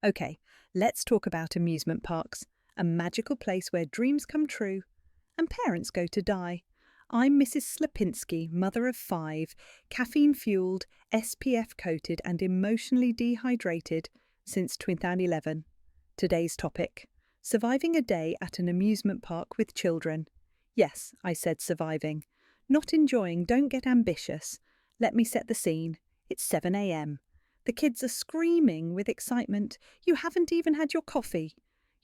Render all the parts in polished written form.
Okay, let's talk about amusement parks, a magical place where dreams come true and parents go to die. I'm Mrs. Slapinski, mother of five, caffeine fueled, SPF coated, and emotionally dehydrated since 2011. Today's topic: surviving a day at an amusement park with children. Yes, I said surviving. Not enjoying, don't get ambitious. Let me set the scene. It's 7 a.m. The kids are screaming with excitement. You haven't even had your coffee.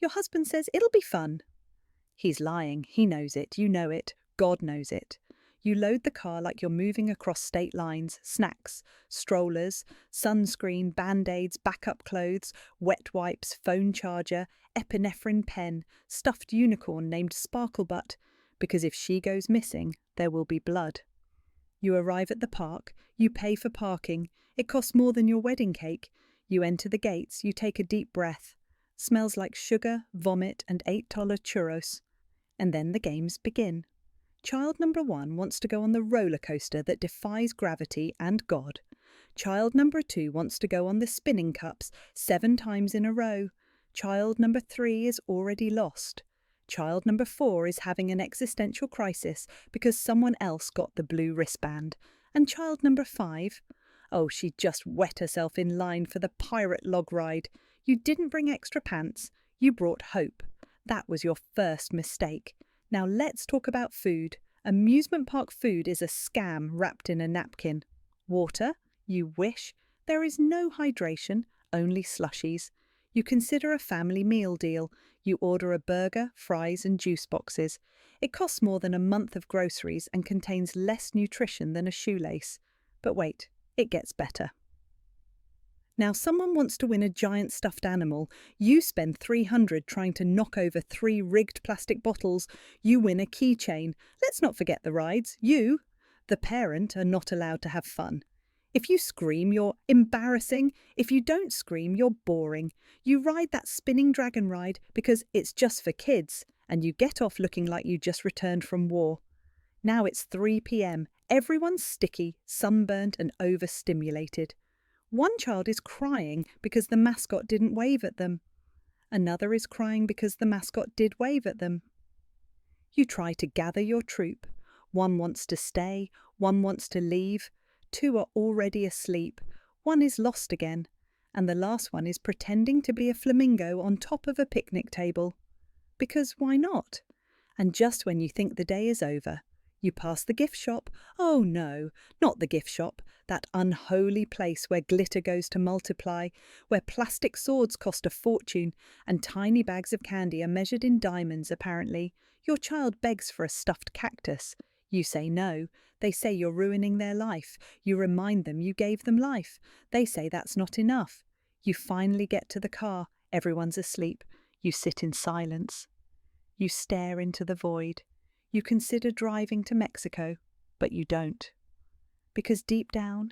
Your husband says it'll be fun. He's lying. He knows it. You know it. God knows it. You load the car like you're moving across state lines: snacks, strollers, sunscreen, band-aids, backup clothes, wet wipes, phone charger, epinephrine pen, stuffed unicorn named Sparklebutt, because if she goes missing, there will be blood. You arrive at the park, you pay for parking, it costs more than your wedding cake. You enter the gates, you take a deep breath. Smells like sugar, vomit, and $8 churros. And then the games begin. Child number one wants to go on the roller coaster that defies gravity and God. Child number two wants to go on the spinning cups 7 times in a row. Child number three is already lost. Child number four is having an existential crisis because someone else got the blue wristband. And child number five, oh, she just wet herself in line for the pirate log ride. You didn't bring extra pants, you brought hope. That was your first mistake. Now let's talk about food. Amusement park food is a scam wrapped in a napkin. Water? You wish. There is no hydration, only slushies. You consider a family meal deal. You order a burger, fries, and juice boxes. It costs more than a month of groceries and contains less nutrition than a shoelace. But wait, it gets better. Now someone wants to win a giant stuffed animal. You spend $300 trying to knock over 3 rigged plastic bottles. You win a keychain. Let's not forget the rides. You, the parent, are not allowed to have fun. If you scream, you're embarrassing. If you don't scream, you're boring. You ride that spinning dragon ride because it's just for kids, and you get off looking like you just returned from war. Now it's 3 p.m. Everyone's sticky, sunburnt, and overstimulated. One child is crying because the mascot didn't wave at them. Another is crying because the mascot did wave at them. You try to gather your troop. One wants to stay, one wants to leave. 2 are already asleep. 1 is lost again. And the last one is pretending to be a flamingo on top of a picnic table. Because why not? And just when you think the day is over, you pass the gift shop. Oh no, not the gift shop, that unholy place where glitter goes to multiply, where plastic swords cost a fortune and tiny bags of candy are measured in diamonds apparently. Your child begs for a stuffed cactus. You say no. They say you're ruining their life. You remind them you gave them life. They say that's not enough. You finally get to the car. Everyone's asleep. You sit in silence. You stare into the void. You consider driving to Mexico, but you don't. Because deep down,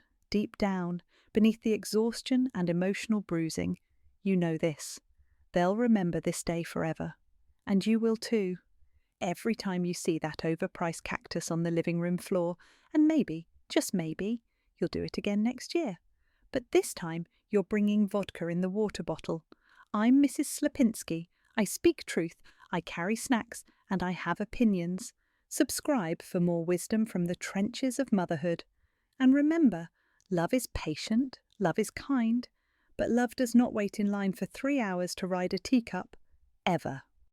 beneath the exhaustion and emotional bruising, you know this. They'll remember this day forever. And you will too. Every time you see that overpriced cactus on the living room floor, and maybe, just maybe, you'll do it again next year. But this time, you're bringing vodka in the water bottle. I'm Mrs. Slapinski. I speak truth, I carry snacks, and I have opinions. Subscribe for more wisdom from the trenches of motherhood. And remember, love is patient, love is kind, but love does not wait in line for 3 hours to ride a teacup, ever.